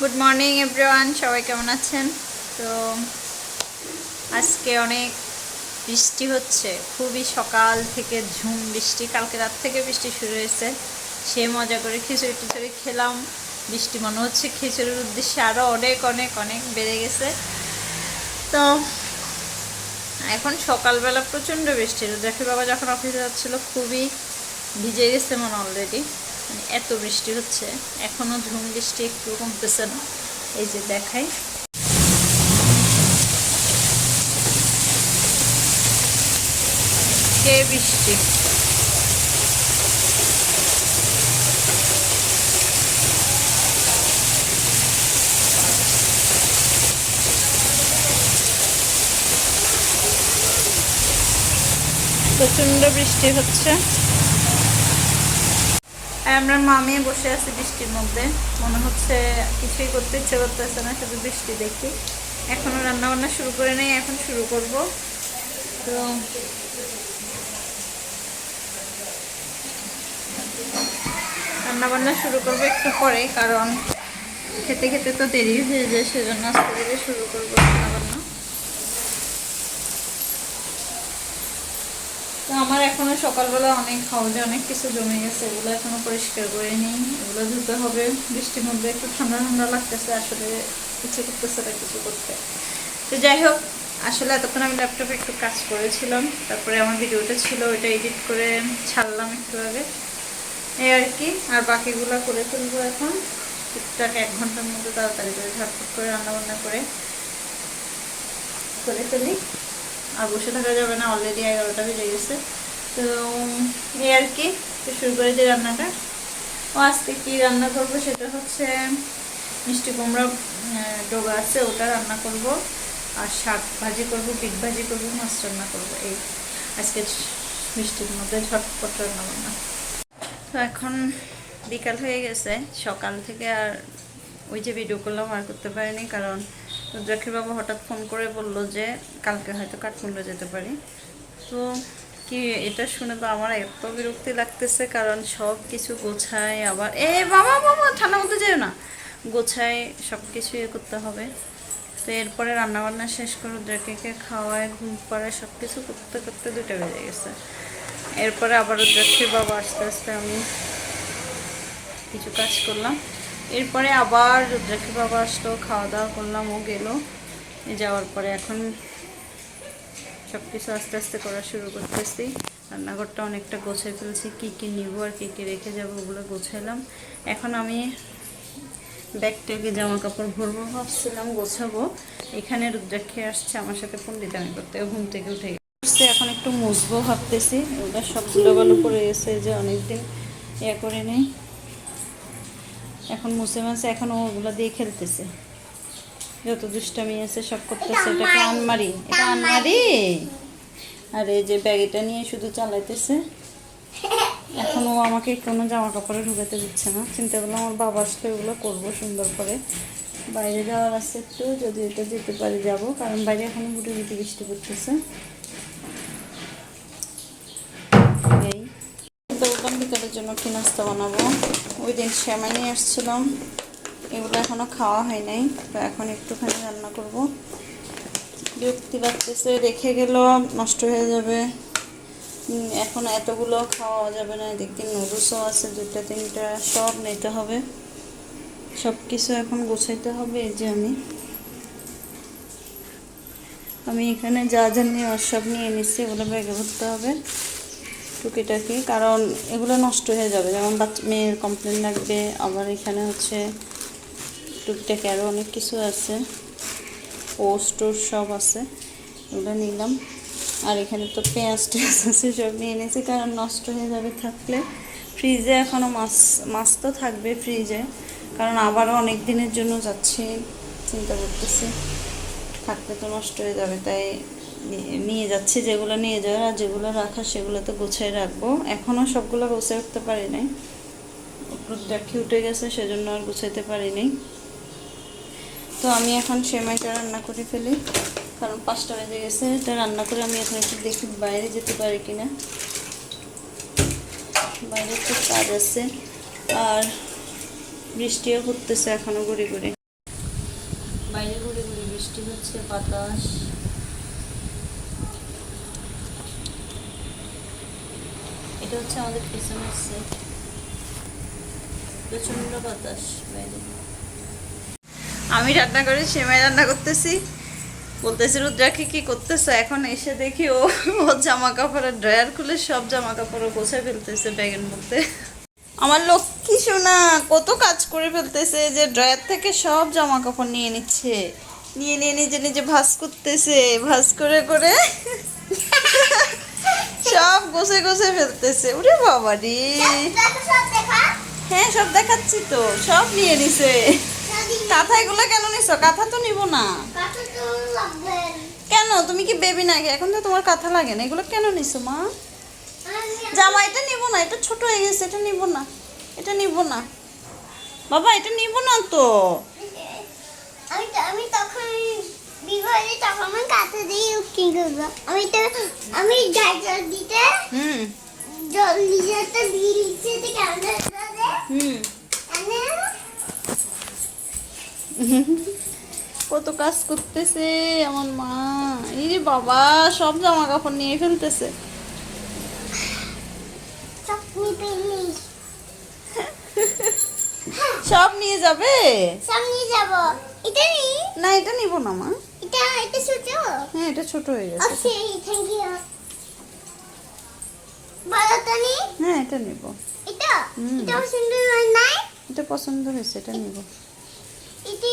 Good morning everyone, সবাই কেমন আছেন? তো আজকে অনেক বৃষ্টি হচ্ছে, খুবই সকাল থেকে ঝুম বৃষ্টি। কালকে রাত থেকে বৃষ্টি শুরু হয়েছে। সে মজা করে খিচুড়ি টিচুড়ি খেলাম। বৃষ্টি মনে হচ্ছে খিচুড়ির উদ্দেশ্যে আরও অনেক অনেক অনেক বেড়ে গেছে। তো এখন সকালবেলা প্রচণ্ড বৃষ্টি। দেখি বাবা যখন অফিসে যাচ্ছিল খুবই ভিজে গেছে মনে অলরেডি, মানে এত বৃষ্টি হচ্ছে। এখনও ঝুম বৃষ্টি একটু কমতেছে না। এই যে দেখাই, কে বৃষ্টি। প্রচণ্ড বৃষ্টি হচ্ছে। আমরা মামি বসে আছি বৃষ্টির মধ্যে, মনে হচ্ছে কিছুই করতে ইচ্ছে করতেছে না, শুধু বৃষ্টি দেখি। এখনও রান্নাবান্না শুরু করে নেই, এখন শুরু করব। তো রান্নাবান্না শুরু করবো একটু পরে, কারণ খেতে খেতে তো দেরি হয়ে যায়, সেজন্য আস্তে ধীরে শুরু করবো রান্নাবান্না। তো আমার এখনো সকালবেলা অনেক হাউজে অনেক কিছু জমে গেছে, এগুলো এখনো পরিষ্কার করে নিই, এগুলো ধুতে হবে। বৃষ্টির মধ্যে একটু ঠান্ডা ঠান্ডা লাগতেছে, আসলে ইচ্ছে করতেছে না কিছু করতে। তো যাই হোক, আসলে এতক্ষণ আমি ল্যাপটপে একটু কাজ করেছিলাম, তারপরে আমার ভিডিওটা ছিল, ওইটা এডিট করে ছাড়লাম একটু আগে, এই আর কি। আর বাকিগুলো করে ফেলবো এখন টুকটাক 1 ঘন্টার মধ্যে, তাড়াতাড়ি করে ঝটপট করে রান্নাবান্না করে ফেলি। আর বসে থাকা যাবে না, অলরেডি 11টা বেজে গেছে। তো এই আর কি, তো শুরু করে দিই রান্নাটা। ও আজকে কি রান্না করব সেটা হচ্ছে মিষ্টি কুমড়া ডোগা আছে, ওটা রান্না করব। আর শাক ভাজি করব, পিঠ ভাজি করব, মাছ রান্না করব। এই আজকে মিষ্টির মধ্যে ঝটপট রান্না বান্না। তো এখন বিকাল হয়ে গেছে, সকাল থেকে আর ওই যে ভিডিও করলাম আর করতে পারিনি, কারণ রুদ্রাক্ষীর বাবা হঠাৎ ফোন করে বলল যে কালকে হয়তো কাঠমান্ডু যেতে পারি। তো কি এটা শুনে তো আমার এত বিরক্তি লাগতেছে, কারণ সব কিছু গোছায়, আবার বাবা বাবা ঠান্ডা মধ্যে যেও না, গোছায় সব কিছু করতে হবে। তো এরপরে রান্নাবান্না শেষ করে রুদ্রাক্ষীকে খাওয়ায়, ঘুম পাড়ায়, সব কিছু করতে করতে 2টা বেজে গেছে। এরপরে আবার রুদ্রাক্ষীর বাবা আস্তে আস্তে আমি কিছু কাজ করলাম। এরপরে আবার রুদ্রাক্ষী বাবা আসলো, খাওয়া দাওয়া করলাম, ও গেল। যাওয়ার পরে এখন সব কিছু আস্তে আস্তে করা শুরু করতেছি। রান্নাঘরটা অনেকটা গোছাই ফেলছি, কী কী নিব আর কী কী রেখে যাবো ওগুলো গোছাইলাম। এখন আমি ব্যাগটাকে জামা কাপড় ভরবো, ভাবছিলাম গোছাবো। এখানে রুদ্রাক্ষী আসছে আমার সাথে পণ্ডিতামি করতে, ঘুম থেকে উঠে গেছে। এখন একটু মুছবো ভাবতেছি, ওটা সব ধুলোবালু পড়ে গেছে, যে অনেকদিন করে নেই। এখন মুছে মাছে এখন ওগুলো দিয়ে খেলতেছে, যত দুষ্টামি আছে সব করতেছে। এটাকে আনমারি, এটা আনমারি। আর এই যে ব্যাগটা নিয়ে শুধু চালাইতেছে। এখন ও আমাকে কোনো জামা কাপড়ে ঢুকাতে দিচ্ছে না। চিন্তা করলাম আমার বাবা আসলে ওগুলো করবো সুন্দর করে। বাইরে যাওয়ার আছে একটু, যদি এটা যেতে পারি যাব, কারণ বাইরে এখনো গুটি গুটি বৃষ্টি পড়তেছে। এই তো বললাম বিকালের জন্য কি নাস্তা বানাবো। ওই দিন শ্যামা নিয়ে আসছিলাম, এগুলো এখনও খাওয়া হয় নাই, তো এখন একটুখানি রান্না করব। বিরক্তি লাগতেছে, রেখে গেলেও নষ্ট হয়ে যাবে। এখন এতগুলো খাওয়া যাবে না। দেখি নুডলসও আছে 2টা 3টা, সব নিতে হবে, সব কিছু এখন গোছাইতে হবে। এই যে আমি এখানে যা যা নিয়ে সব নিয়ে নিচ্ছি, এগুলো ব্যাগে ভরতে হবে টুকিটাকি, কারণ এগুলো নষ্ট হয়ে যাবে। যেমন মেয়ের কমপ্লেন লাগবে, আবার এখানে হচ্ছে টুকটাকি আরও অনেক কিছু আছে, পোস্ট সব আছে, এগুলো নিলাম। আর এখানে তো পেঁয়াজ টেয়াজ আছে, সব নিয়ে নিয়েছি, কারণ নষ্ট হয়ে যাবে থাকলে। ফ্রিজে এখনও মাছ তো থাকবে ফ্রিজে, কারণ আবারও অনেক দিনের জন্য যাচ্ছি, চিন্তা করতেছি থাকলে তো নষ্ট হয়ে যাবে, তাই নিয়ে যাচ্ছি। যেগুলো নিয়ে যাওয়ার আর যেগুলো রাখা সেগুলো তো গুছিয়ে রাখবো। এখনও সবগুলো গুছিয়ে উঠতে পারি নাই, রুদ্রাক্ষী উঠে গেছে সেজন্য আর গুছাইতে পারি নাই। তো আমি এখন সেমাইটা রান্না করে ফেলি, কারণ 5টা বেজে গেছে। এটা রান্না করে আমি এখন একটু দেখি বাইরে যেতে পারি কিনা, বাইরে একটু কাজ আছে। আর বৃষ্টিও পড়তেছে এখনও গুড়ি গুড়ি। বাইরে ঘুরে ঘুরে বৃষ্টি হচ্ছে, বাতাস। এটা হচ্ছে আমাদের পিছনের সেট, প্রচন্ড বাতাস বাইরে। আমি রান্না করে সেমাই রান্না করতেছি, বলতেছি রুদ্রাকে কি করতেছে। এখন এসে দেখি ও জামা কাপড়ের ড্রয়ার খুলে সব জামা কাপড় গোছায় ফেলতেছে ব্যাগের মধ্যে। আমার লক্ষ্মী সোনা কত কাজ করে ফেলতেছে, যে ড্রয়ার থেকে সব জামা কাপড় নিয়ে নিচ্ছে, নিয়ে নিয়ে নিজে নিজে ভাঁজ করতেছে, ভাঁজ করে করে সব গোছে গোছে ফেলতেছে। ওরে বাবা রে, হ্যাঁ সব দেখাচ্ছি তো, সব নিয়ে নিছে। কাঁথা এগুলো কেন নিছো? কাঁথা তো নিব না। কেন, তুমি কি বেবি নাকি? এখন তো তোমার কাঁথা লাগে না, এগুলো কেন নিছো মা? জামা এটা নিব না, এটা ছোট হয়ে গেছে, এটা নিব না, এটা নিব না বাবা, এটা নিব না তো। আমি তখন বিবাহে তখন আমি কাঁথা দিয়ে কি করব? আমি জল দিতে জল দিতে বিল দিতে কেমন কত কাজ করতেছে আমার মা। ইরে বাবা, সব জামা কাপড় নিয়ে ফেলতেছে। সব নিয়ে যাবে? সব নিয়ে যাব। এটা নি না, এটা নিব না মা। এটা ছোট। হ্যাঁ এটা ছোট হয়ে গেছে। ওকে, থ্যাংক ইউ। বলো তো নি? হ্যাঁ এটা নিব। এটা সুন্দর হয় না? এটা পছন্দ হয়েছে, এটা নিব। এটা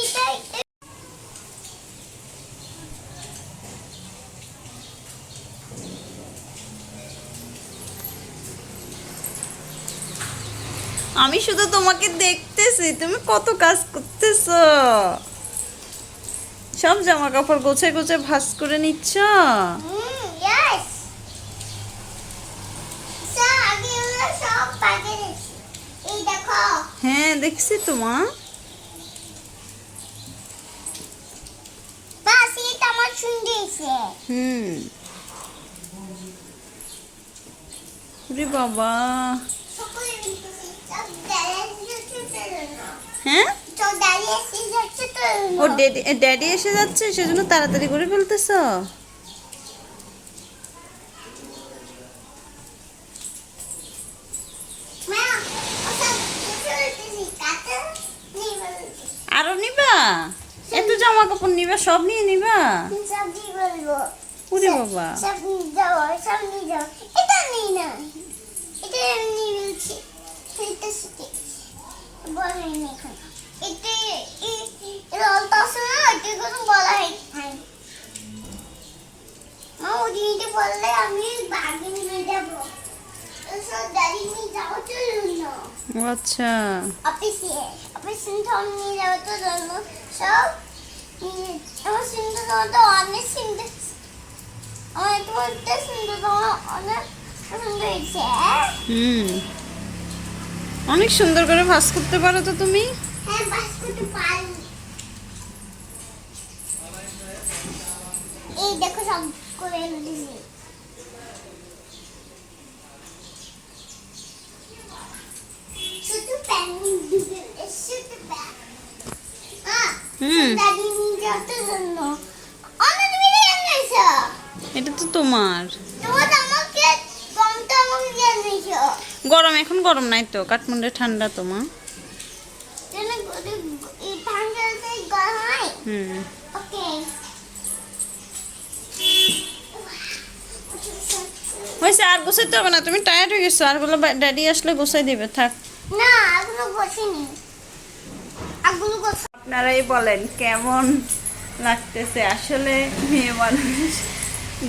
আমি শুধু তোমাকে দেখতেছি, তুমি কত কাজ করতেছো। সব জামা কাপড় গোছে গোছে ভাঁজ করে নিচ্ছ। ইয়েস। আমি ওগুলো সব পাঠিয়ে দিচ্ছি। এই দেখো। হ্যাঁ দেখছি তো মা। বাস এটা আমার সুন্দর হয়েছে। ওরে বাবা। সকলে দিতেছি। সব দাঁড়িয়ে ছোট না। হ্যাঁ তো দাঁড়িয়ে এসে যাচ্ছে তো। ও ড্যাডি এসে যাচ্ছে, সেজন্য তাড়াতাড়ি করে ফেলতেছো। মা, ওসব দিতেছি কাটা নিয়ে আরো নিবা? এত জামা কাপড় নিবা, সব নিয়ে নিবা? সব দিয়ে বলবো। ওরে বাবা। সব নিয়ে যাও, সব নিয়ে যাও। এটা নেই না, এটা এমনি বলছি। এটা শিখে বলেনি এখন। এটা রলটা আছে না, এটা কোনো বলা হয়। মা ওদিকে বললে আমি বাগে নিয়ে যাবো। সব দাঁড়িয়ে নিয়ে যাওয়ার জন্য। আচ্ছা অফিসে সব নিয়ে যাওয়ার জন্য সব আমার সুন্দর তো অনেক সুন্দর। আমার তোমার সুন্দর অনেক সুন্দর হয়েছে। অনেক সুন্দর করে ভাঁজ করতে পারো তো তুমি। হ্যাঁ বাস করতে পারি। এই দেখো সব করে দিয়েছি। শুধু প্যান দিবে, শুধু প্যান। দাদি নিয়ে যাওয়ার জন্য অনেক মিলে এনেছো। এটা তো তোমার। তোমার আমাকে গমটা আমাকে এনেছো। গরম এখন গরম নাই তো, কাঠমান্ডু ঠান্ডা তো মা। এই ঠান্ডাতে গরম হয়। ওকে হয়েছে, আর গোছাইতে হবে না, তুমি টায়ার্ড হয়ে গেছো। আর গুলো ড্যাডি আসলে গোছাই দিবে, থাক। না এখনো বসিনি, এগুলো গোছা। আপনারাই বলেন কেমন লাগতেছে। আসলে মেয়ে মানুষ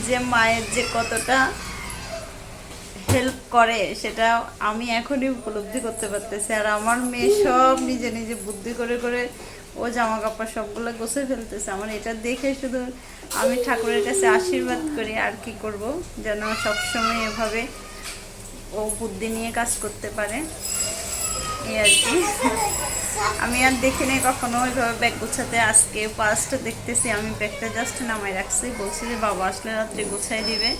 যে মায়ের যে কতটা হেল্প করে সেটা আমি এখনই উপলব্ধি করতে পারতেছি। আর আমার মেয়ে সব নিজে নিজে বুদ্ধি করে করে ও জামা কাপড় সবগুলো গোছে ফেলতেছে। আমার এটা দেখে শুধু আমি ঠাকুরের কাছে আশীর্বাদ করি, আর কি করব, যেন সবসময় এভাবে ও বুদ্ধি নিয়ে কাজ করতে পারে, এই আর কি। আমি আর দেখিনি কখনো ওইভাবে ব্যাগ গোছাতে, আজকে ফার্স্ট দেখতেছি। আমি ব্যাগটা জাস্ট নামাই রাখছি, বলছি যে বাবা আসলে রাত্রে গোছাই দিবে,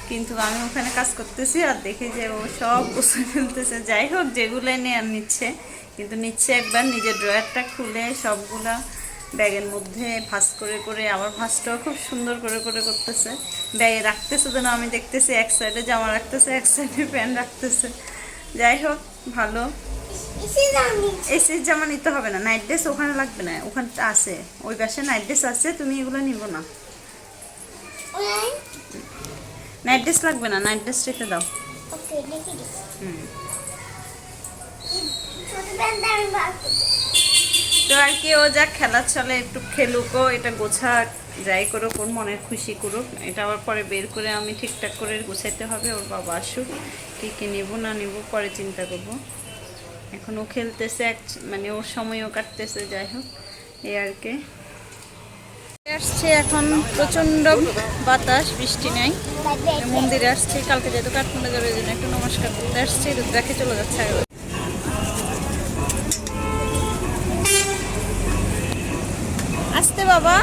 কিন্তু আমি ওখানে কাজ করতেছি আর দেখি যে ও সব গোছাই ফেলতেছে। যাই হোক, যেগুলো নিয়ে নিচ্ছে, কিন্তু নিচ্ছে একবার নিজের ড্রয়ারটা খুলে সবগুলা ব্যাগের মধ্যে ভাঁজ করে করে, আবার ভাঁজটাও খুব সুন্দর করে করে করতেছে। ব্যাগে রাখতেছে যেন আমি দেখতেছি এক সাইডে জামা রাখতেছে, এক সাইডে প্যান্ট রাখতেছে। যাই হোক ভালো। এসির জামা নিতে হবে না, নাইট ড্রেস ওখানে লাগবে না, ওখানটা আছে, ওই পাশে নাইট ড্রেস আছে, তুমি এগুলো নিব না। নাইট ড্রেস লাগবে না, নাইট ড্রেস রেখে দাও। তো আর কি, ও যা খেলার চলে একটু খেলুকো, এটা গোছা যাই করো, কোন মনের খুশি করুক, এটা আবার পরে বের করে আমি ঠিকঠাক করে গুছাইতে হবে। ওর বাবা আসুক, কি কি নেব না নেব পরে চিন্তা করব। এখন ও খেলতেছে, মানে ওর সময়ও কাটতেছে। যাই হোক এই আর কি। আসছে এখন প্রচন্ড বাতাস, বৃষ্টি নেই, মন্দিরে আসছে, কালকে যেহেতু কাঠমান্ডু যাবে ওই জন্য একটু নমস্কার করতে আসছে, রুদ্রাক্ষে চলে যাচ্ছে আগে। আসতে বাবা,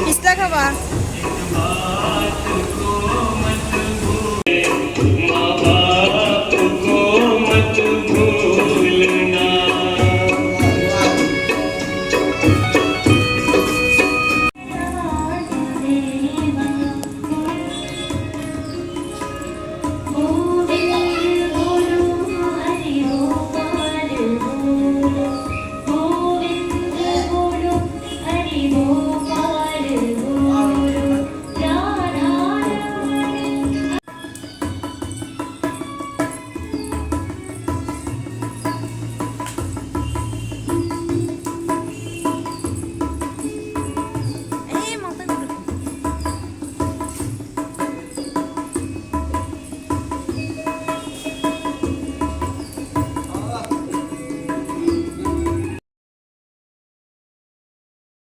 পিস্তা খাবা?